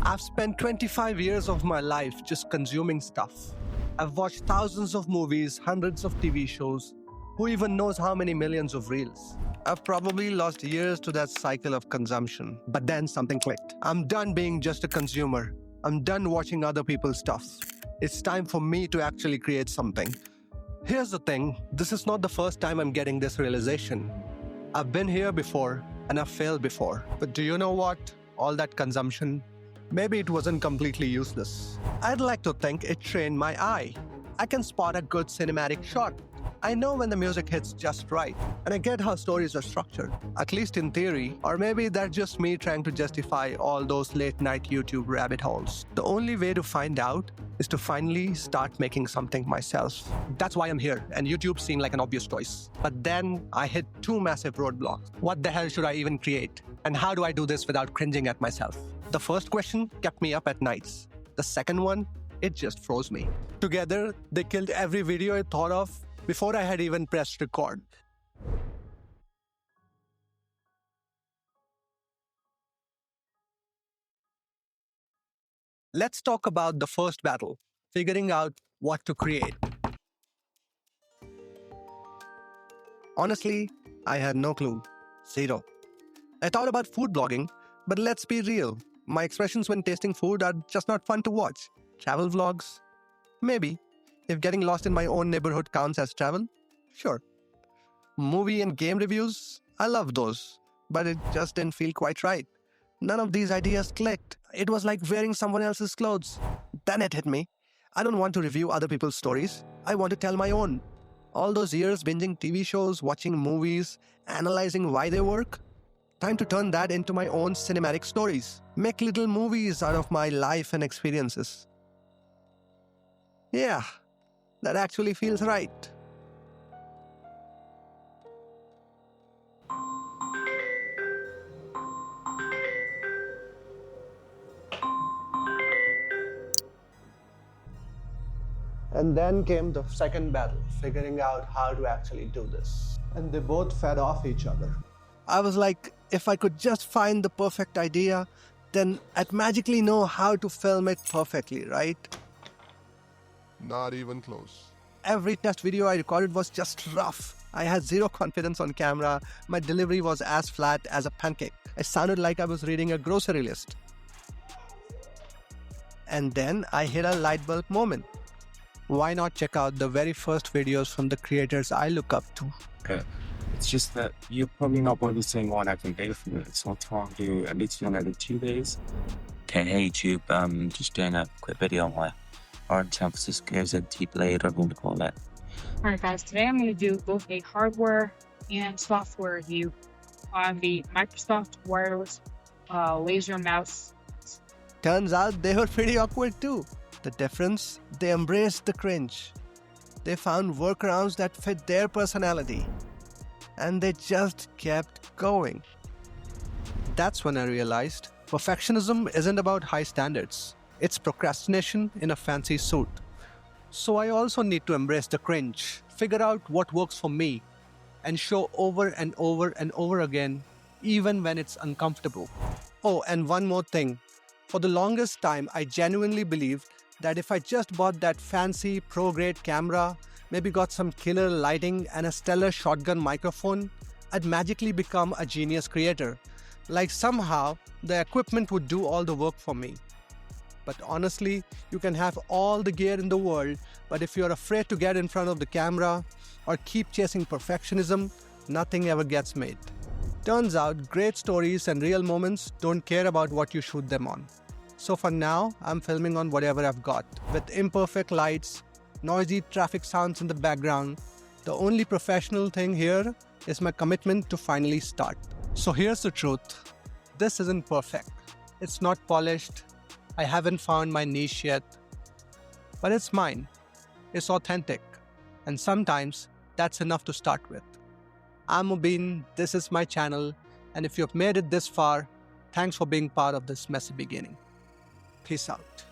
I've spent 25 years of my life just consuming stuff. I've watched thousands of movies, hundreds of TV shows, who even knows how many millions of reels. I've probably lost years to that cycle of consumption. But then something clicked. I'm done being just a consumer. I'm done watching other people's stuff. It's time for me to actually create something. Here's the thing, this is not the first time I'm getting this realization. I've been here before and I've failed before. But do you know what? All that consumption, maybe it wasn't completely useless. I'd like to think it trained my eye. I can spot a good cinematic shot. I know when the music hits just right, and I get how stories are structured, at least in theory, or maybe that's just me trying to justify all those late-night YouTube rabbit holes. The only way to find out is to finally start making something myself. That's why I'm here, and YouTube seemed like an obvious choice. But then I hit two massive roadblocks. What the hell should I even create? And how do I do this without cringing at myself? The first question kept me up at nights. The second one, it just froze me. Together, they killed every video I thought of before I had even pressed record. Let's talk about the first battle, figuring out what to create. Honestly, I had no clue. Zero. I thought about food blogging, but let's be real. My expressions when tasting food are just not fun to watch. Travel vlogs? Maybe. If getting lost in my own neighborhood counts as travel? Sure. Movie and game reviews? I love those. But it just didn't feel quite right. None of these ideas clicked. It was like wearing someone else's clothes. Then it hit me. I don't want to review other people's stories. I want to tell my own. All those years binging TV shows, watching movies, analyzing why they work. Time to turn that into my own cinematic stories. Make little movies out of my life and experiences. Yeah, that actually feels right. And then came the second battle, figuring out how to actually do this. And they both fed off each other. I was like, if I could just find the perfect idea, then I'd magically know how to film it perfectly, right? Not even close. Every test video I recorded was just rough. I had zero confidence on camera. My delivery was as flat as a pancake. I sounded like I was reading a grocery list. And then I hit a light bulb moment. Why not check out the very first videos from the creators I look up to? Okay. It's just that you're probably not releasing one every day from it. So I'll try and do at least one every 2 days. Okay, hey YouTube, just doing a quick video on my Orange San Francisco ZT Blade, or what we call that. Alright guys, today I'm going to do both a hardware and software review on the Microsoft wireless laser mouse. Turns out they were pretty awkward too. The difference? They embraced the cringe. They found workarounds that fit their personality. And they just kept going. That's when I realized perfectionism isn't about high standards. It's procrastination in a fancy suit. So I also need to embrace the cringe, figure out what works for me, and show over and over and over again, even when it's uncomfortable. Oh, and one more thing. For the longest time, I genuinely believed that if I just bought that fancy pro-grade camera, maybe got some killer lighting and a stellar shotgun microphone, I'd magically become a genius creator. Like somehow, the equipment would do all the work for me. But honestly, you can have all the gear in the world, but if you're afraid to get in front of the camera or keep chasing perfectionism, nothing ever gets made. Turns out, great stories and real moments don't care about what you shoot them on. So for now, I'm filming on whatever I've got, with imperfect lights, noisy traffic sounds in the background. The only professional thing here is my commitment to finally start. So here's the truth. This isn't perfect. It's not polished. I haven't found my niche yet. But it's mine. It's authentic. And sometimes that's enough to start with. I'm Mubeen, this is my channel, and if you've made it this far, thanks for being part of this messy beginning. Peace out.